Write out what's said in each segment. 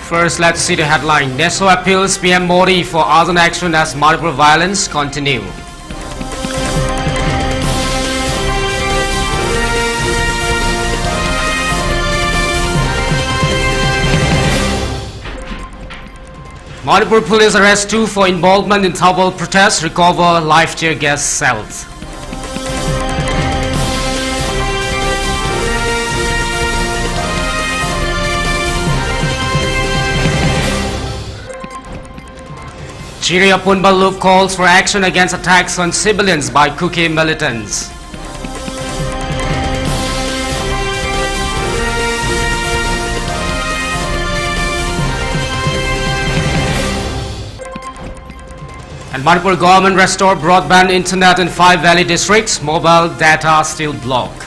First, let's see the headline. NESO appeals PM Modi for urgent action as Manipur violence continue. Manipur police arrest 2 for involvement in Thawal protests, recover live tear gas cells. Jiri Apunba Lup calls for action against attacks on civilians by Kuki militants. And Manipur government restore broadband internet in 5 valley districts, mobile data still blocked.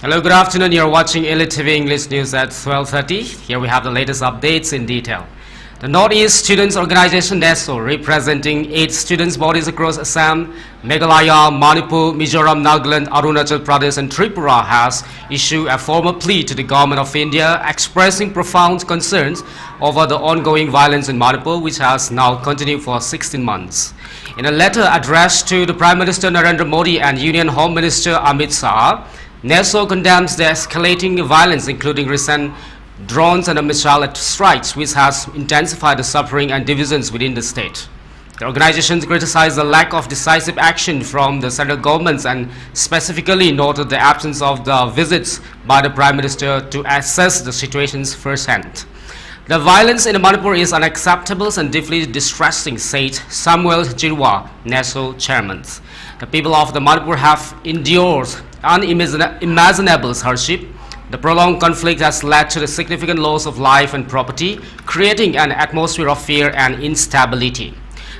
Hello, good afternoon. You're watching ELITETV English News at 12:30. Here we have the latest updates in detail. The Northeast Students Organization NESO, representing 8 students' bodies across Assam, Meghalaya, Manipur, Mizoram, Nagaland, Arunachal Pradesh and Tripura, has issued a formal plea to the Government of India expressing profound concerns over the ongoing violence in Manipur, which has now continued for 16 months. In a letter addressed to the Prime Minister Narendra Modi and Union Home Minister Amit Shah, NESO condemns the escalating violence, including recent drones and missile strikes, which has intensified the suffering and divisions within the state. The organization criticized the lack of decisive action from the central governments and specifically noted the absence of the visits by the Prime Minister to assess the situations firsthand. The violence in Manipur is unacceptable and deeply distressing, said Samuel Jirwa, NESO chairman. The people of the Manipur have endured unimaginable hardship. The prolonged conflict has led to the significant loss of life and property, creating an atmosphere of fear and instability.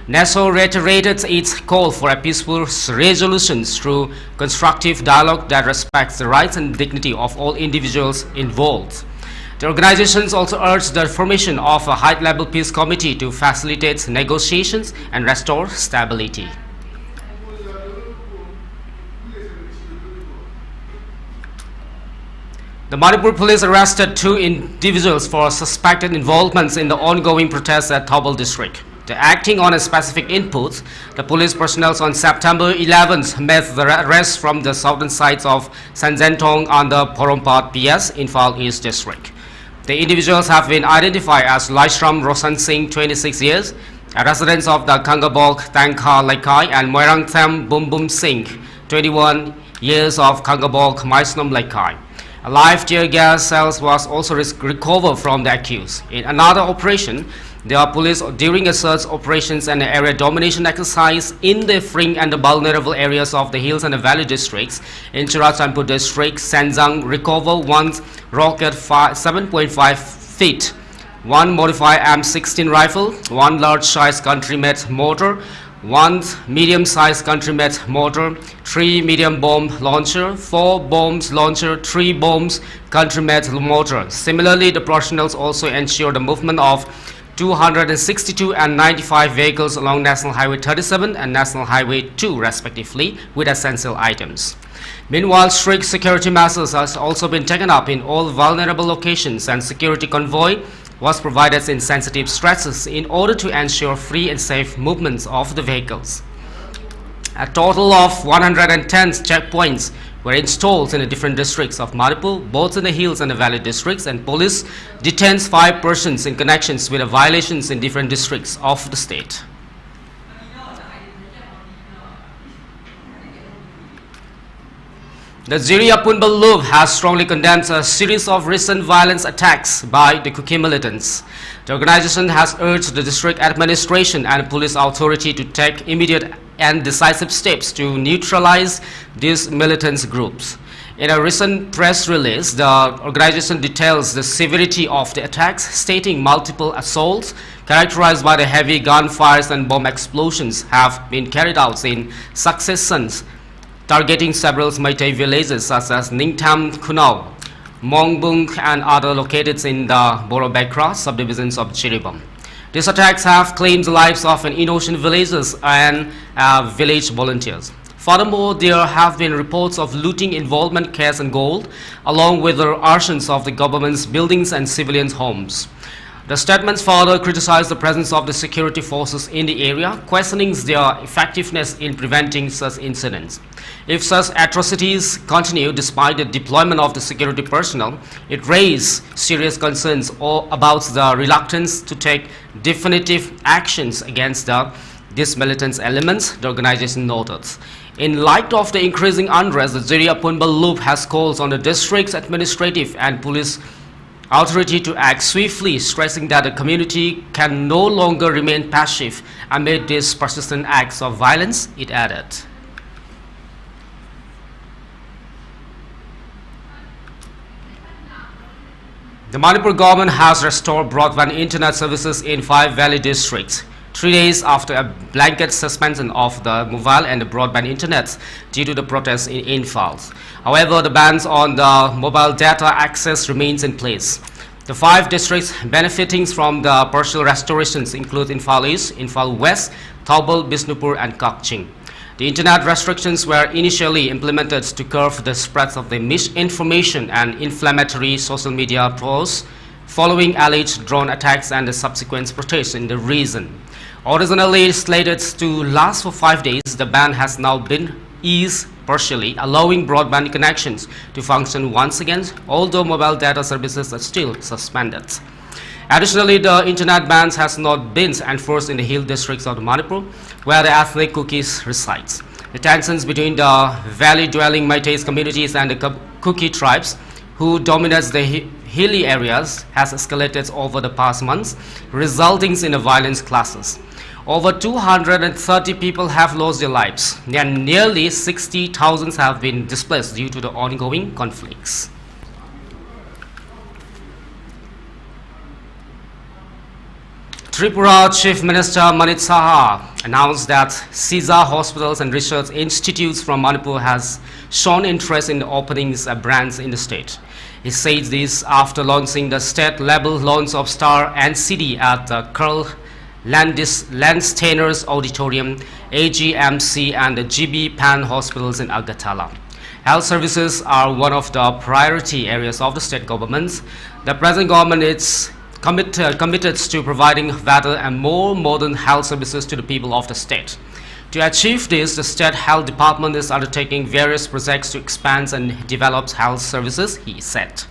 NESO reiterated its call for a peaceful resolution through constructive dialogue that respects the rights and dignity of all individuals involved. The organizations also urged the formation of a high-level peace committee to facilitate negotiations and restore stability. The Manipur police arrested 2 individuals for suspected involvements in the ongoing protests at Thawal district. Acting on a specific input, the police personnel on September 11th made the arrest from the southern sides of Sanjantong on the Porompat PS, Infal East district. The individuals have been identified as Laishram Roshan Singh, 26 years, a resident of the Kangabok Tangkha Laikai, and Moirangtham Bumbum Singh, 21 years of Kangabok Maisnom Laikai. A live tear gas cells was also recovered from the accused. In another operation, the police, during a search operations and area domination exercise in the fringe and the vulnerable areas of the hills and the valley districts in Churachandpur district, Sanjang, recovered 1 rocket 7.5 feet, 1 modified M16 rifle, 1 large-size country-made mortar, 1 medium-sized country-made mortar, 3 medium bomb launcher, 4 bombs launcher, 3 bombs country-made mortar. Similarly, the personnel also ensured the movement of 262 and 95 vehicles along National Highway 37 and National Highway 2 respectively with essential items. Meanwhile, strict security measures has also been taken up in all vulnerable locations, and security convoy was provided in sensitive stretches in order to ensure free and safe movements of the vehicles. A total of 110 checkpoints were installed in the different districts of Manipur, both in the hills and the valley districts, and police detains 5 persons in connections with the violations in different districts of the state. The Jiri Apunba Lup has strongly condemned a series of recent violence attacks by the Kuki militants. The organization has urged the district administration and police authority to take immediate and decisive steps to neutralize these militant groups. In a recent press release, the organization details the severity of the attacks, stating multiple assaults characterized by the heavy gunfires and bomb explosions have been carried out in succession, targeting several Meitei villages such as Ningtam, Kunau, Mongbung, and other located in the Borobekra subdivisions of Jiribam. These attacks have claimed the lives of innocent villagers and village volunteers. Furthermore, there have been reports of looting involvement cash and gold, along with the arsons of the government's buildings and civilians' homes. The statements further criticize the presence of the security forces in the area, questioning their effectiveness in preventing such incidents. If such atrocities continue despite the deployment of the security personnel, it raises serious concerns about the reluctance to take definitive actions against these militant elements, the organization noted. In light of the increasing unrest, the Jiri Apunba Lup has called on the district's administrative and police authority to act swiftly, stressing that the community can no longer remain passive amid these persistent acts of violence, it added. The Manipur government has restored broadband internet services in 5 valley districts, 3 days after a blanket suspension of the mobile and the broadband internet due to the protests in Imphal. However, the bans on the mobile data access remains in place. The 5 districts benefiting from the partial restorations include Imphal East, Imphal West, Taubal, Bisnupur, and Kakching. The internet restrictions were initially implemented to curb the spread of the misinformation and inflammatory social media posts following alleged drone attacks and the subsequent protests in the region. Originally slated to last for 5 days, the ban has now been eased partially, allowing broadband connections to function once again, although mobile data services are still suspended. Additionally, the internet bans has not been enforced in the hill districts of Manipur, where the ethnic Kukis reside. The tensions between the valley-dwelling Meitei communities and the Kuki tribes, who dominate the hilly areas, has escalated over the past months, resulting in the violent clashes. Over 230 people have lost their lives, and nearly 60,000 have been displaced due to the ongoing conflicts. Tripura Chief Minister Manit Saha announced that CISA hospitals and research institutes from Manipur has shown interest in opening branches in the state. He said this after launching the state-level launch of Star NCD at the Karl Landsteiner's Auditorium, AGMC, and the GB Pan hospitals in Agatala. Health services are one of the priority areas of the state government. The present government is committed to providing better and more modern health services to the people of the state. To achieve this, the State Health Department is undertaking various projects to expand and develop health services, he said.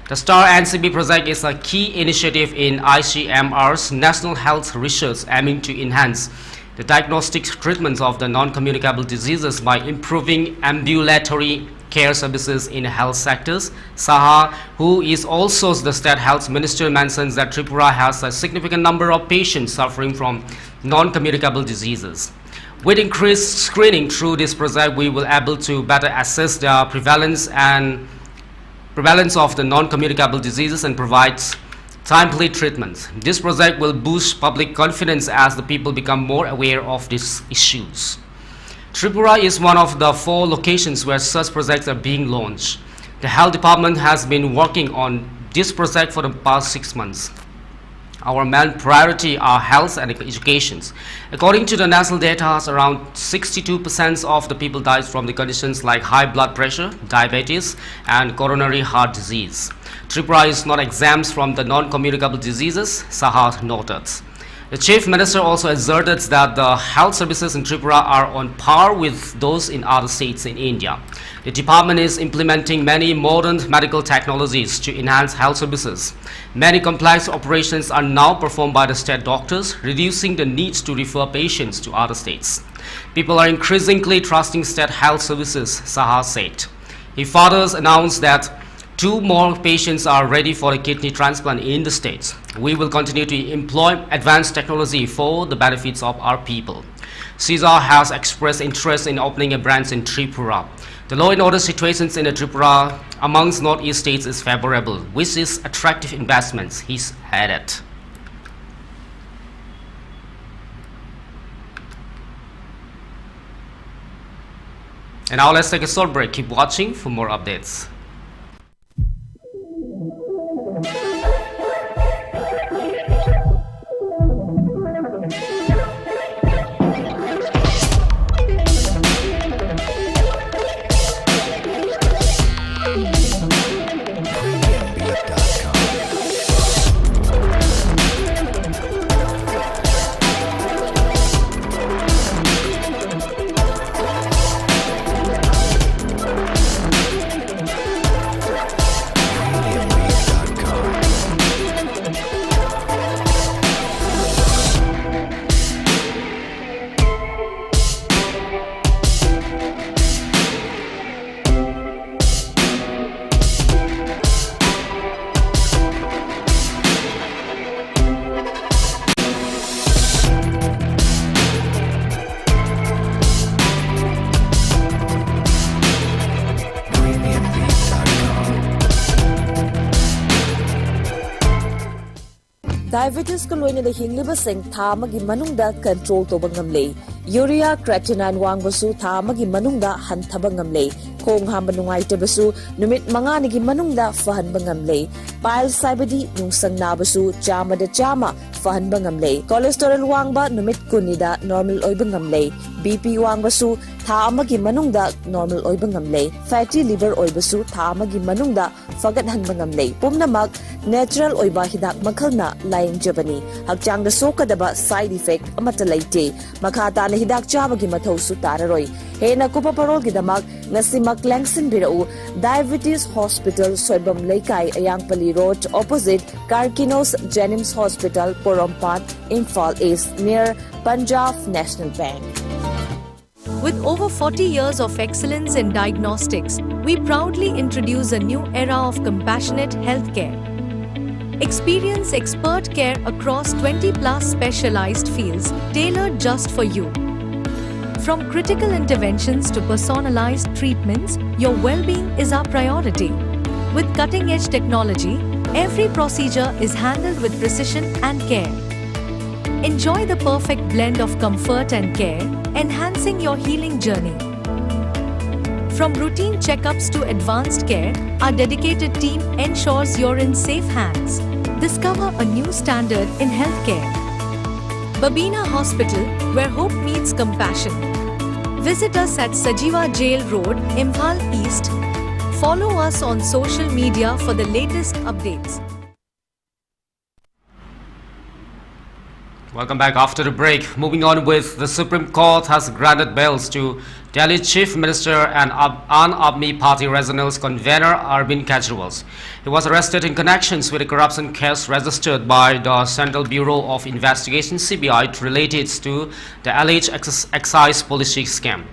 The STAR NCB project is a key initiative in ICMR's national health research aiming to enhance the diagnostic treatment of the non-communicable diseases by improving ambulatory care services in health sectors. Saha, who is also the State Health Minister, mentions that Tripura has a significant number of patients suffering from non-communicable diseases. With increased screening through this project, we will be able to better assess the prevalence of the non-communicable diseases and provide timely treatment. This project will boost public confidence as the people become more aware of these issues. Tripura is one of the 4 locations where such projects are being launched. The Health Department has been working on this project for the past 6 months. Our main priority are health and education. According to the national data, around 62% of the people died from the conditions like high blood pressure, diabetes, and coronary heart disease. Tripura is not exempt from the non-communicable diseases, Saha noted. The Chief Minister also asserted that the health services in Tripura are on par with those in other states in India. The department is implementing many modern medical technologies to enhance health services. Many complex operations are now performed by the state doctors, reducing the need to refer patients to other states. People are increasingly trusting state health services, Saha said. He further announced that 2 more patients are ready for a kidney transplant in the states. We will continue to employ advanced technology for the benefits of our people. Caesar has expressed interest in opening a branch in Tripura. The law and order situations in the Tripura amongst northeast states is favorable, which is attractive investments, he's added. And now let's take a short break. Keep watching for more updates. Diabetes ko loina da hingliba sing tha magi manungda control to bangamle. Urea creatinine wangbasu tha magi manungda hantaba ngamle. Kong hamba nungaitabasu numit manga nigi manungda fahan bangamle. Pile saibadi nungsang nabasu chama da chama fahan bangamle. Cholesterol wangba numit kunida normal oy bangamle. BP wangbasu tha amagi manungda normal oy bangamle. Fatty liver oy basu tha amagi manungda fagat han bangamle. Pumnamak natural oy ba hidak makhalna laying jabani. Hakchang da sokadaba side effect amata laite. Makata na hidak chabagi mathaw su tararoi. Hena kupa parol gidamak ngasi maklangsin birau Diabetes Hospital Soibam Laikai Ayangpali Road opposite Karkinos Jenims Hospital Porompat Imphal East near Punjab National Bank. With over 40 years of excellence in diagnostics, we proudly introduce a new era of compassionate healthcare. Experience expert care across 20+ specialized fields tailored just for you. From critical interventions to personalized treatments, your well-being is our priority. With cutting-edge technology, every procedure is handled with precision and care. Enjoy the perfect blend of comfort and care, enhancing your healing journey. From routine checkups to advanced care, our dedicated team ensures you're in safe hands. Discover a new standard in healthcare. Babina Hospital, where hope meets compassion. Visit us at Sajiva Jail Road, Imphal East. Follow us on social media for the latest updates. Welcome back after the break. Moving on with the Supreme Court has granted bails to Delhi Chief Minister and Aam Aadmi Party Regional's convener Arvind Kejriwal. He was arrested in connections with a corruption case registered by the Central Bureau of Investigation (CBI) related to the alleged excise policy scam.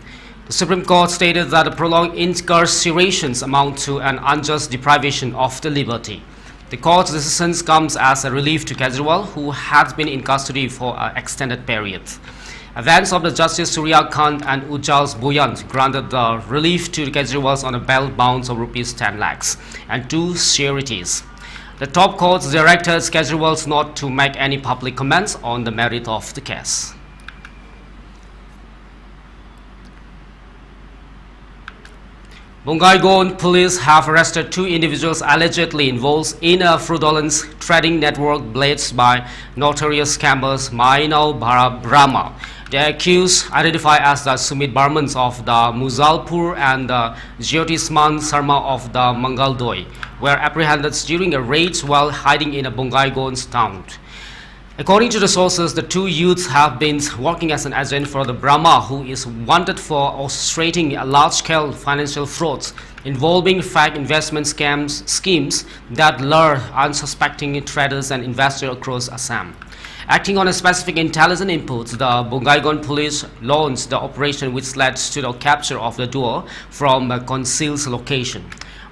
The Supreme Court stated that the prolonged incarcerations amount to an unjust deprivation of the liberty. The court's decision comes as a relief to Kejriwal, who has been in custody for an extended period. Events of the Justice Surya Kant and Ujjal Buyant granted the relief to Kejriwal on a bail bounds of rupees 10 lakhs and 2 sureties. The top court directed Kejriwal not to make any public comments on the merit of the case. Bongaigaon police have arrested 2 individuals allegedly involved in a fraudulent trading network blazed by notorious scammers Mainau Brahma. The accused, identified as the Sumit Barmans of the Muzalpur and the Jyotisman Sarma of the Mangaldoi, were apprehended during a raid while hiding in a Bongaigaon town. According to the sources, the 2 youths have been working as an agent for the Brahma, who is wanted for orchestrating a large-scale financial frauds involving fake investment schemes that lure unsuspecting traders and investors across Assam. Acting on a specific intelligence input, the Bongaigaon police launched the operation which led to the capture of the duo from a concealed location.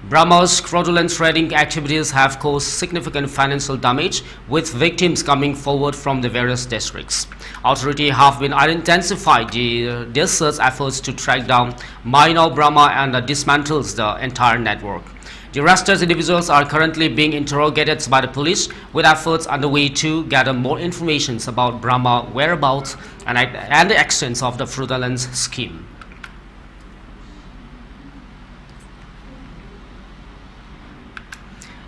Brahma's fraudulent trading activities have caused significant financial damage, with victims coming forward from the various districts. Authorities have been intensified their search efforts to track down Mainau Brahma and dismantle the entire network. The arrested individuals are currently being interrogated by the police, with efforts underway to gather more information about Brahma whereabouts and the extent of the fraudulent scheme.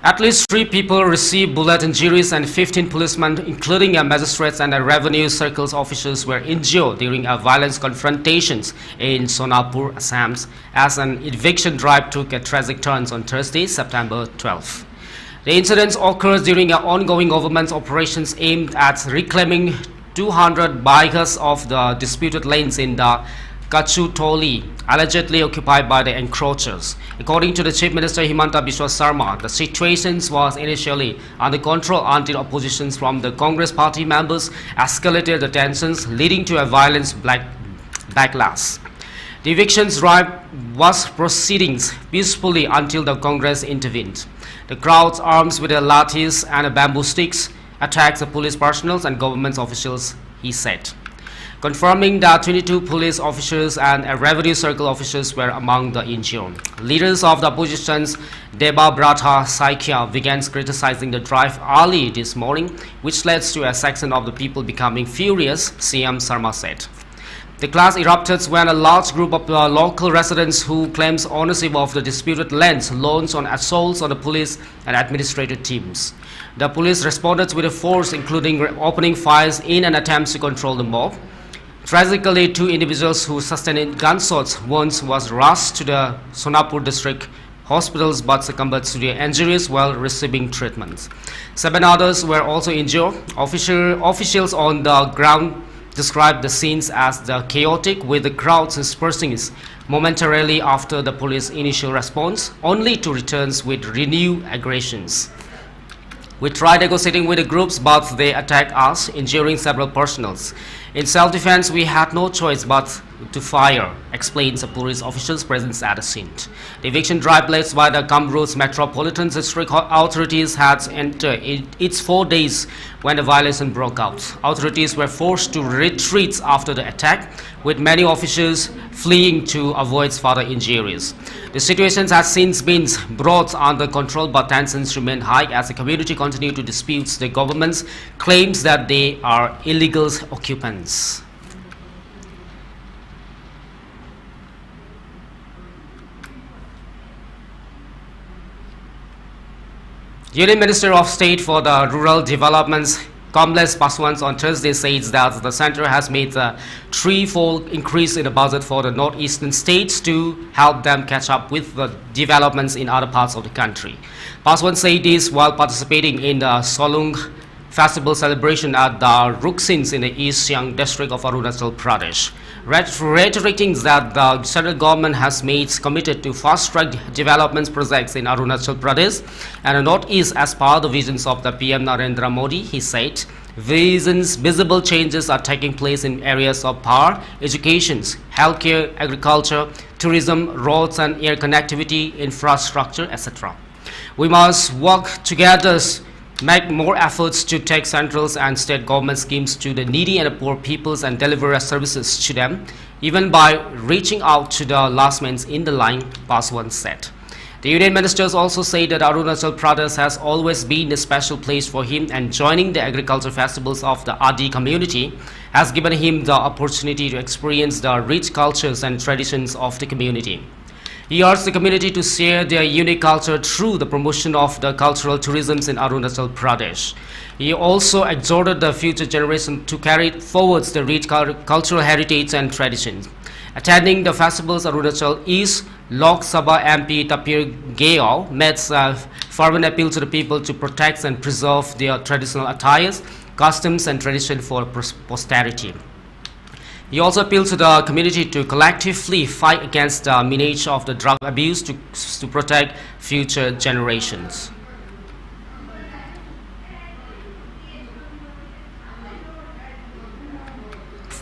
At least 3 people received bullet injuries and 15 policemen, including magistrates and revenue circles officers, were injured during a violent confrontations in Sonapur, Assam, as an eviction drive took a tragic turn on Thursday, September 12. The incidents occurred during ongoing government operations aimed at reclaiming 200 acres of the disputed lands in the Kachutoli, allegedly occupied by the encroachers. According to the Chief Minister Himanta Biswa Sarma, the situation was initially under control until oppositions from the Congress party members escalated the tensions, leading to a violent backlash. The evictions drive was proceeding peacefully until the Congress intervened. The crowds, armed with lathis and bamboo sticks, attacked the police personnel and government officials, he said. Confirming that 22 police officers and revenue circle officers were among the injured. Leaders of the opposition's Deba Bratha Saikia began criticizing the drive early this morning, which led to a section of the people becoming furious, CM Sarma said. The clash erupted when a large group of local residents who claims ownership of the disputed lands launched on assaults on the police and administrative teams. The police responded with a force, including opening fires in an attempt to control the mob. Tragically, 2 individuals who sustained gunshot wounds was rushed to the Sonapur district hospitals but succumbed to their injuries while receiving treatment. 7 others were also injured. Officials on the ground described the scenes as chaotic, with the crowds dispersing momentarily after the police initial response, only to return with renewed aggressions. We tried negotiating with the groups, but they attacked us, injuring several personnel. In self-defense, we had no choice but to fire, explains the police officials present at the scene. The eviction drive led by the Kamruz Metropolitan District authorities had entered its 4 days when the violence broke out. Authorities were forced to retreat after the attack, with many officials fleeing to avoid further injuries. The situation has since been brought under control, but tensions remain high as the community continues to dispute the government's claims that they are illegal occupants. Union Minister of State for the Rural Development, Kamlesh Paswan, on Thursday says that the centre has made a 3-fold increase in the budget for the northeastern states to help them catch up with the developments in other parts of the country. Paswan said this while participating in the Solung Festival celebration at the Ruksins in the East Siang district of Arunachal Pradesh, reiterating that the central government has made committed to fast-track development projects in Arunachal Pradesh and the Northeast as per the visions of the PM Narendra Modi. He said, visible changes are taking place in areas of power, education, healthcare, agriculture, tourism, roads and air connectivity, infrastructure, etc. We must work together, make more efforts to take central and state government schemes to the needy and poor peoples and deliver services to them, even by reaching out to the last man in the line, Paswan said. The union ministers also say that Arunachal Pradesh has always been a special place for him, and joining the agriculture festivals of the Adi community has given him the opportunity to experience the rich cultures and traditions of the community. He urged the community to share their unique culture through the promotion of the cultural tourism in Arunachal Pradesh. He also exhorted the future generation to carry forward the rich cultural heritage and traditions. Attending the festivals, Arunachal East Lok Sabha MP Tapir Gayal made a fervent appeal to the people to protect and preserve their traditional attires, customs and tradition for posterity. He also appealed to the community to collectively fight against the menace of the drug abuse to protect future generations.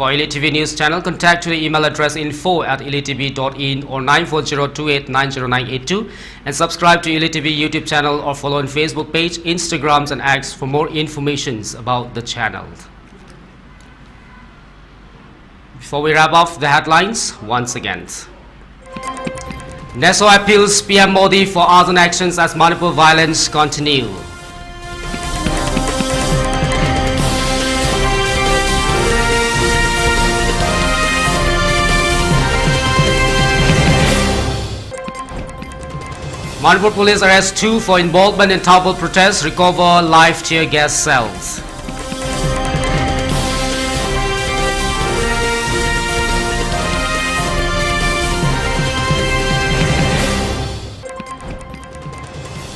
For ELITETV News channel, contact to the email address info@elitetv.in or 9402890982 and subscribe to ELITETV YouTube channel or follow on Facebook page, Instagrams and X for more informations about the channel. Before we wrap up the headlines, once again. NESO appeals PM Modi for arson actions as Manipur violence continue. Manipur police arrest 2 for involvement in Thabul protests, recover live tear gas cells.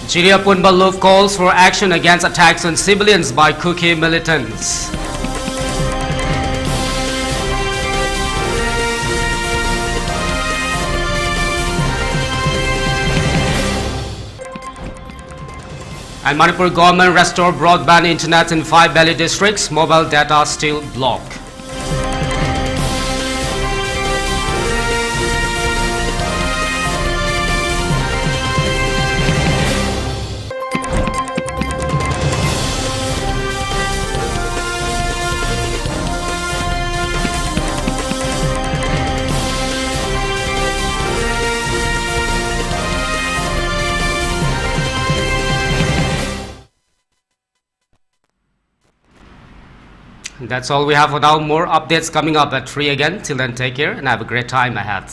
Jiri Apunba Lup calls for action against attacks on civilians by Kuki militants. And Manipur government restore broadband internet in 5 valley districts, mobile data still blocked. That's all we have for now. More updates coming up at 3 again. Till then, take care and have a great time ahead.